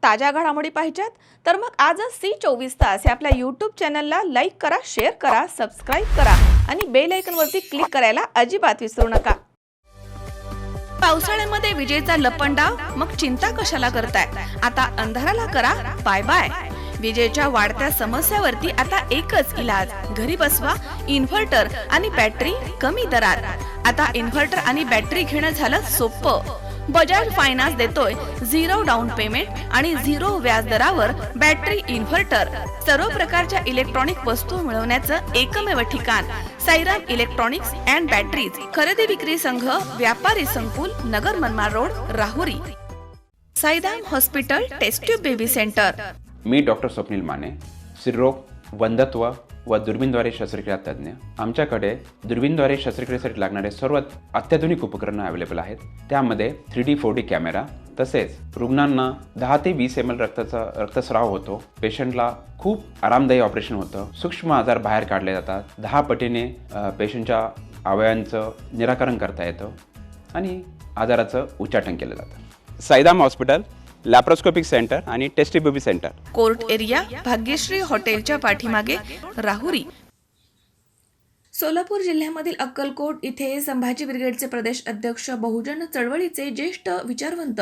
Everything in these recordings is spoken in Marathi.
ताज्या घडामोडी पाहिजेत तर मग आजच C24 तास या आपल्या YouTube चॅनलला लाईक करा, शेअर करा, सबस्क्राइब करा आणि बेल आयकॉनवरती क्लिक करायला अजिबात विसरू नका। पावसाळ्यामध्ये विजेचा लपंडाव, मग चिंता कशाला करताय? आता अंधाराला करा बाय बाय। विजेच्या वाढत्या समस्यावरती आता एकच इलाज, घरी बसवा इन्व्हर्टर आणि बॅटरी कमी दरात। आता इन्व्हर्टर आणि बॅटरी घेणं झालं सोपं। बजाज फायनान्स देतोय 0 डाऊन पेमेंट आणि 0 व्याज दरावर बॅटरी इन्व्हर्टर। सर्व प्रकारच्या इलेक्ट्रॉनिक वस्तू मिळवण्याचं एकमेव ठिकाण साईराम इलेक्ट्रॉनिक्स अँड बॅटरीज। खरेदी विक्री संघ, व्यापारी संकुल, Nagar Manmad road, Rahuri. Sairam hospital test tube baby centre. मी डॉक्टर स्वप्नील माने, स्त्रीरोग, वंध्यत्व व दुर्बीणद्वारे शस्त्रक्रिया तज्ञ। आमच्याकडे दुर्बीणद्वारे शस्त्रक्रियेसाठी लागणारे सर्व अत्याधुनिक उपकरणं अवेलेबल आहेत। त्यामध्ये 3D 4D कॅमेरा, तसेच रुग्णांना 10 ते 20 ml रक्तस्राव होतो। पेशंटला खूप आरामदायी ऑपरेशन होतं। सूक्ष्म आजार बाहेर काढले जातात। 10 पटीने पेशंटच्या अवयवांचं निराकरण करता येतं आणि आजाराचं उच्चाटन केलं जातं। साईराम हॉस्पिटल, लॅप्रोस्कोपिक सेंटर आणि test baby centre, court area, Bhagyashree हॉटेलच्या पाठीमागे, राहुरी। सोलापूर जिल्ह्यामधील अक्कलकोट इथे संभाजी ब्रिगेडचे प्रदेश अध्यक्ष, बहुजन चळवळीचे ज्येष्ठ विचारवंत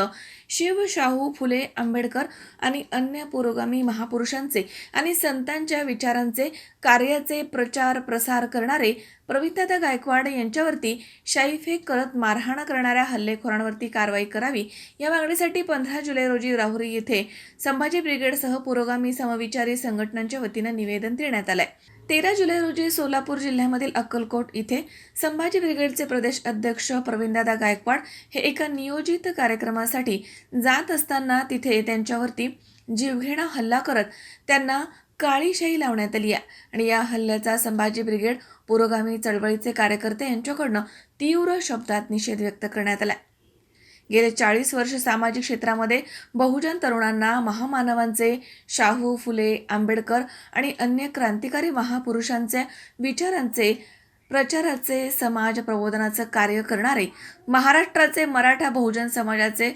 शिव शाहू फुले आंबेडकर आणि अन्य पुरोगामी महापुरुषांचे आणि संतांच्या विचारांचे कार्याचे प्रचार प्रसार करणारे प्रवीणदादा गायकवाड यांच्यावरती शाईफेक करत मारहाण करणाऱ्या हल्लेखोरांवरती कारवाई करावी या मागणीसाठी 15 जुलै रोजी राहुरी येथे संभाजी ब्रिगेडसह पुरोगामी समविचारी संघटनांच्या वतीनं निवेदन देण्यात आलंय। 13 जुलै रोजी सोलापूर जिल्ह्यामधील अक्कलकोट इथे संभाजी ब्रिगेडचे प्रदेश अध्यक्ष प्रवीणदादा गायकवाड हे एका नियोजित कार्यक्रमासाठी जात असताना तिथे त्यांच्यावरती जीवघेणा हल्ला करत त्यांना काळी शाई लावण्यात आली आहे आणि या हल्ल्याचा संभाजी ब्रिगेड पुरोगामी चळवळीचे कार्यकर्ते यांच्याकडनं तीव्र शब्दात निषेध व्यक्त करण्यात आला। गेले 40 वर्ष सामाजिक क्षेत्रामध्ये बहुजन तरुणांना महामानवांचे, शाहू फुले आंबेडकर आणि अन्य क्रांतिकारी महापुरुषांचे विचारांचे प्रचाराचे, समाज प्रबोधनाचं कार्य करणारे महाराष्ट्राचे मराठा बहुजन समाजाचे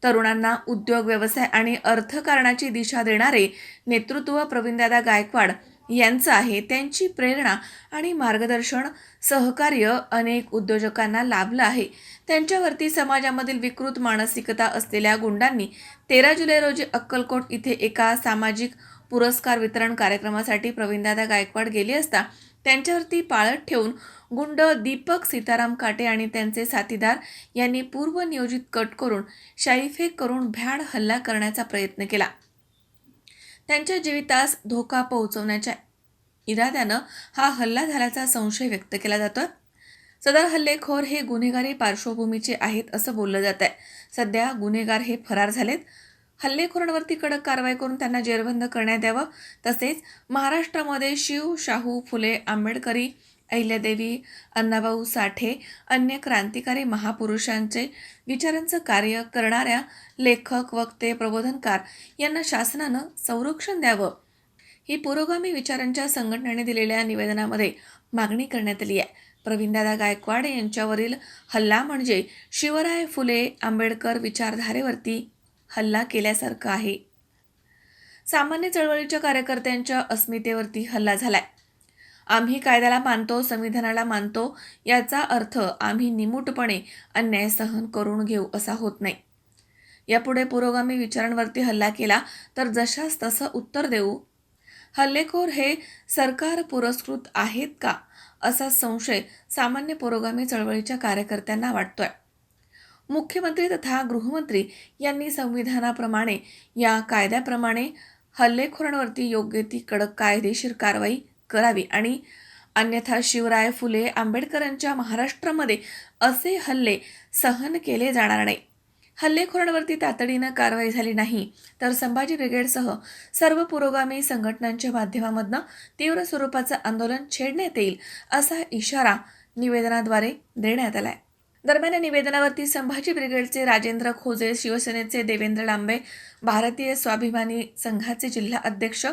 तरुणांना उद्योग, व्यवसाय आणि अर्थकारणाची दिशा देणारे नेतृत्व प्रवीणदादा गायकवाड यांचं आहे। त्यांची प्रेरणा आणि मार्गदर्शन, सहकार्य अनेक उद्योजकांना लाभलं आहे। त्यांच्यावरती समाजामधील विकृत मानसिकता असलेल्या गुंडांनी 13 जुलै रोजी अक्कलकोट इथे एका सामाजिक पुरस्कार वितरण कार्यक्रमासाठी प्रवीणदादा गायकवाड गेले असता त्यांच्यावरती पाळत ठेवून गुंड दीपक सीताराम काटे आणि त्यांचे साथीदार यांनी पूर्वनियोजित कट करून शाईफेक करून भ्याड हल्ला करण्याचा प्रयत्न केला। त्यांच्या जीवितास धोका पोहोचवण्याच्या इराद्यानं हा हल्ला झाल्याचा संशय व्यक्त केला जातोय। सदर हल्लेखोर हे गुन्हेगारी पार्श्वभूमीचे आहेत असं बोललं जात आहे। सध्या गुन्हेगार हे फरार झालेत। हल्लेखोरांवरती कडक कारवाई करून त्यांना जेरबंद करण्यात यावं। तसेच महाराष्ट्रामध्ये शिव शाहू फुले आंबेडकरी, अहिल्यादेवी, अण्णाभाऊ साठे, अन्य क्रांतिकारी महापुरुषांचे विचारांचं कार्य करणाऱ्या लेखक, वक्ते, प्रबोधनकार यांना शासनानं संरक्षण द्यावं, ही पुरोगामी विचारांच्या संघटनेने दिलेल्या निवेदनामध्ये मागणी करण्यात आली आहे। प्रवीणदादा गायकवाड यांच्यावरील हल्ला म्हणजे शिवराय फुले आंबेडकर विचारधारेवरती हल्ला केल्यासारखं आहे। सामान्य चळवळीच्या कार्यकर्त्यांच्या अस्मितेवरती हल्ला झालाय। आम्ही कायद्याला मानतो, संविधानाला मानतो, याचा अर्थ आम्ही निमूटपणे अन्याय सहन करून घेऊ असा होत नाही। यापुढे पुरोगामी विचारांवरती हल्ला केला तर जशास तसं उत्तर देऊ। हल्लेखोर हे सरकार पुरस्कृत आहेत का असा संशय सामान्य पुरोगामी चळवळीच्या कार्यकर्त्यांना वाटतोय। मुख्यमंत्री तथा गृहमंत्री यांनी संविधानाप्रमाणे या कायद्याप्रमाणे हल्लेखोरांवरती योग्य ती कडक कायदेशीर कारवाई करावी आणि अन्यथा शिवराय फुले आंबेडकरांच्या महाराष्ट्रामध्ये असे हल्ले सहन केले जाणार नाही। हल्लेखोरांवरती तातडीनं कारवाई झाली नाही तर संभाजी ब्रिगेडसह सर्व पुरोगामी संघटनांच्या माध्यमामधनं तीव्र स्वरूपाचं आंदोलन छेडण्यात येईल असा इशारा निवेदनाद्वारे देण्यात आलाय। दरम्यान या निवेदनावरती संभाजी ब्रिगेडचे राजेंद्र खोजे, शिवसेनेचे देवेंद्र लांबे, भारतीय स्वाभिमानी संघाचे जिल्हा अध्यक्ष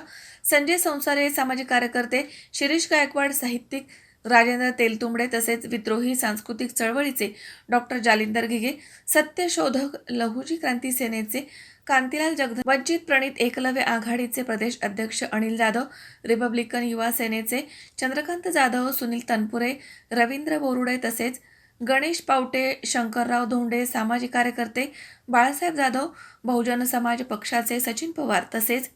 संजय संसारे, सामाजिक कार्यकर्ते शिरीष गायकवाड, साहित्यिक राजेंद्र तेलतुंबडे तसेच विद्रोही सांस्कृतिक चळवळीचे डॉक्टर जालिंदर घिगे, सत्यशोधक लहुजी क्रांती सेनेचे कांतीलाल जगधन, वंचित प्रणित एकलव्य आघाडीचे प्रदेश अध्यक्ष अनिल जाधव, रिपब्लिकन युवा सेनेचे चंद्रकांत जाधव, सुनील तनपुरे, रवींद्र बोरुडे तसेच गणेश पावटे, शंकरराव धोंडे, सामाजिक कार्यकर्ते बाळासाहेब जाधव, बहुजन समाज पक्षाचे सचिन पवार तसेच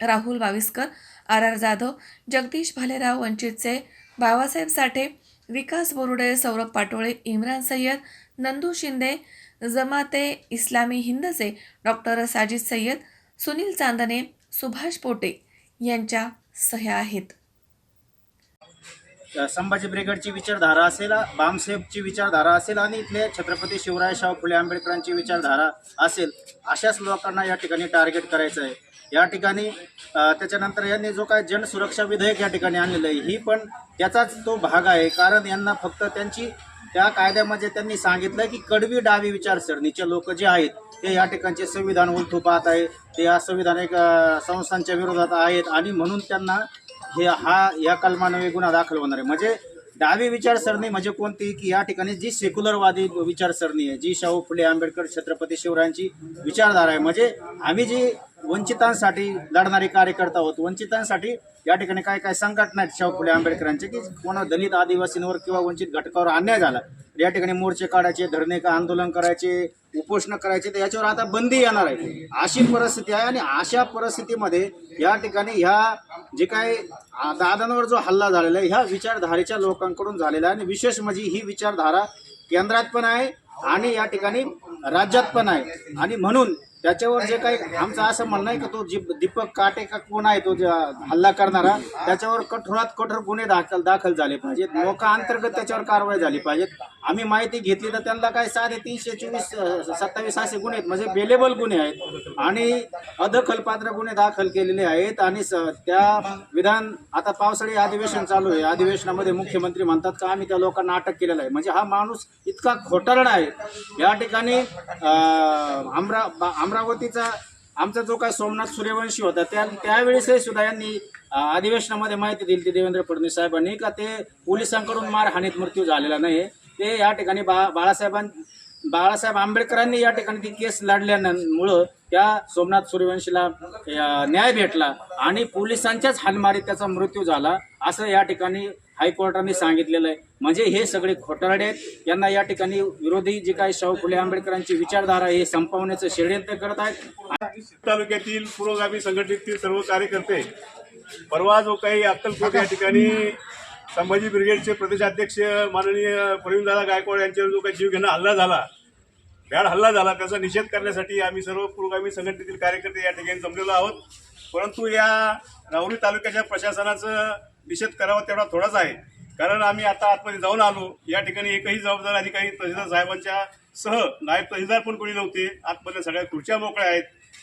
राहुल वाविस्कर, आर जाधव, जगदीश भालेराव, वंचितचे बाबासाहेब साठे, विकास बोरुडे, सौरभ पाटोळे, इम्रान सय्यद, नंदू शिंदे, जमाते इस्लामी हिंदचे डॉक्टर साजिद सय्यद, सुनील चांदणे, सुभाष पोटे यांच्या सह्या आहेत. संभाजी ब्रिगेडची विचारधारा असेल, बामसेबची विचारधारा असेल आणि इथले छत्रपती शिवरायशाहू फुले आंबेडकरांची विचारधारा असेल, अशाच लोकांना या ठिकाणी टार्गेट करायचं आहे. या ठिकाणी त्याच्यानंतर यांनी जो काय जनसुरक्षा विधेयक या ठिकाणी आणलेलं आहे, ही पण त्याचाच तो भाग आहे. कारण यांना फक्त त्यांची त्या कायद्यामध्ये त्यांनी सांगितलं की कडवी डावी विचारसरणीचे लोक जे आहेत ते या ठिकाणचे संविधान उलथू पाहत आहे, ते या संविधानिक संस्थांच्या विरोधात आहेत आणि म्हणून त्यांना या कलमान्वये गुन्हा दाखल होणार आहे. म्हणजे डावी विचारसरणी म्हणजे कोणती की या ठिकाणी जी सेक्युलरवादी विचारसरणी आहे, जी शाहू फुले आंबेडकर छत्रपती शिवरायांची विचारधारा आहे. म्हणजे आम्ही जी वंचितांसाठी लढणारे कार्यकर्ता आहोत, वंचितांसाठी या ठिकाणी काय काय संघटना आहेत शाहू फुले आंबेडकरांचे की कोणा दलित आदिवासींवर किंवा वंचित घटकावर अन्याय झाला, या ठिकाणी मोर्चे काढायचे, धरणे का आंदोलन करायचे, उपोषण करायचे, तर याच्यावर आता बंदी येणार आहे. अशी परिस्थिती आहे आणि अशा परिस्थितीमध्ये या ठिकाणी ह्या जे काय दादांवर जो हल्ला झालेला आहे ह्या विचारधारेच्या लोकांकडून झालेला आहे. आणि विशेष म्हणजे ही विचारधारा केंद्रात पण आहे आणि या ठिकाणी राज्यात पण आहे. आणि म्हणून त्याच्यावर जे काही आमचं असं म्हणणं आहे की तो दीपक काटे का कोण आहे तो हल्ला करणारा, त्याच्यावर कठोरात कठोर गुन्हे दाखल झाले पाहिजेत, मोका-अंतर्गत त्याच्यावर कारवाई झाली पाहिजेत. आम्ही माहिती घेतली तर त्यांना काय 324-27 असे गुन्हे आहेत, म्हणजे बेलेबल गुन्हे आहेत आणि अदखलपात्र गुन्हे दाखल केलेले आहेत. आणि त्या आता पावसाळी अधिवेशन चालू आहे, अधिवेशनामध्ये मुख्यमंत्री म्हणतात का आम्ही त्या लोकांना अटक केलेलं आहे. म्हणजे हा माणूस इतका खोटारडा आहे. या ठिकाणी अमरावतीचा आमचा जो काय सोमनाथ सूर्यवंशी होता त्यावेळेसही सुद्धा यांनी अधिवेशनामध्ये माहिती दिली ती देवेंद्र फडणवीस साहेबांनी का ते पोलिसांकडून मारहाणीत मृत्यू झालेला नाही. ते या ठिकाणी बाळासाहेब आंबेडकरांनी या ठिकाणी ती केस लढल्यामुळं त्या सोमनाथ सूर्यवंशीला न्याय भेटला आणि पोलिसांच्याच हाणमारीत त्याचा मृत्यू झाला असं या ठिकाणी हायकोर्टाने सांगितलेलं आहे. म्हणजे हे सगळे खोटारडे आहेत. यांना या ठिकाणी विरोधी जे काही शाहू फुले आंबेडकरांची विचारधारा हे संपवण्याचं षडयंत्र करत आहेत. तालुक्यातील पुरोगामी संघटनेतील सर्व कार्यकर्ते परवा जो काही अक्कलकोट या ठिकाणी संभाजी ब्रिगेडचे प्रदेशाध्यक्ष माननीय प्रवीणदादा गायकवाड यांच्यावर जो काही जीवघेणा हल्ला झाला, भ्याड हल्ला झाला, त्याचा निषेध करण्यासाठी आम्ही सर्व पुरोगामी संघटनेतील कार्यकर्ते या ठिकाणी जमलेलो आहोत. परंतु या राहुरी तालुक्याच्या प्रशासनाचं निषेध करावा तेवढा थोडाच आहे. कारण आम्ही आता आतमध्ये जाऊन आलो, या ठिकाणी एकही जबाबदार अधिकारी तहसीलदार साहेबांच्या सह नायब तहसीलदार पण कोणी नव्हते. आतमध्ये सगळ्या खुर्च्या मोकळ्या आहेत.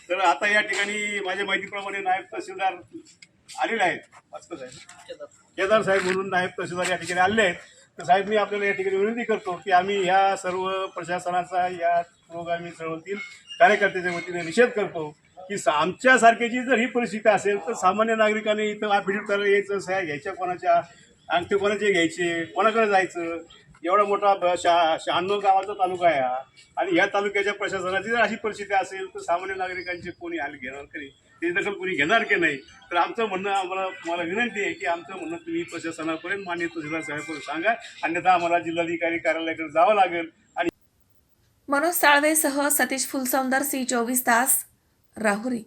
तर आता या ठिकाणी माझ्या माहितीप्रमाणे नायब तहसीलदार आलेले आहेत, केदार साहेब म्हणून नायब तहसीलदार या ठिकाणी आलेले आहेत. तर साहेब मी आपल्याला या ठिकाणी विनंती करतो की आम्ही ह्या सर्व प्रशासनाचा या पुरोगामी चळवळीतील कार्यकर्त्याच्या वतीने निषेध करतो की आमच्यासारख्याची जर ही परिस्थिती असेल तर सामान्य नागरिकांनी इथं ॲफिडेव्हिट करायला यायचं, सह्या घ्यायच्या, कोणाच्या अंगठे कोणाचे घ्यायचे, कोणाकडे जायचं. एवढा मोठा 96 गावाचा तालुका आहे हा आणि ह्या तालुक्याच्या प्रशासनाची जर अशी परिस्थिती असेल तर सामान्य नागरिकांची कोणी हाल घेणार की ते दखल कोणी घेणार की नाही. तर आमचं म्हणणं मला विनंती आहे की आमचं म्हणणं तुम्ही प्रशासनापर्यंत माननीय तहसीलदार साहेबांपर्यंत सांगा, अन्यथा आम्हाला जिल्हाधिकारी कार्यालयाकडे जावं लागेल. आणि मनोज साळवेसह सतीश फुलसौंदर, C24 तास, राहुरी.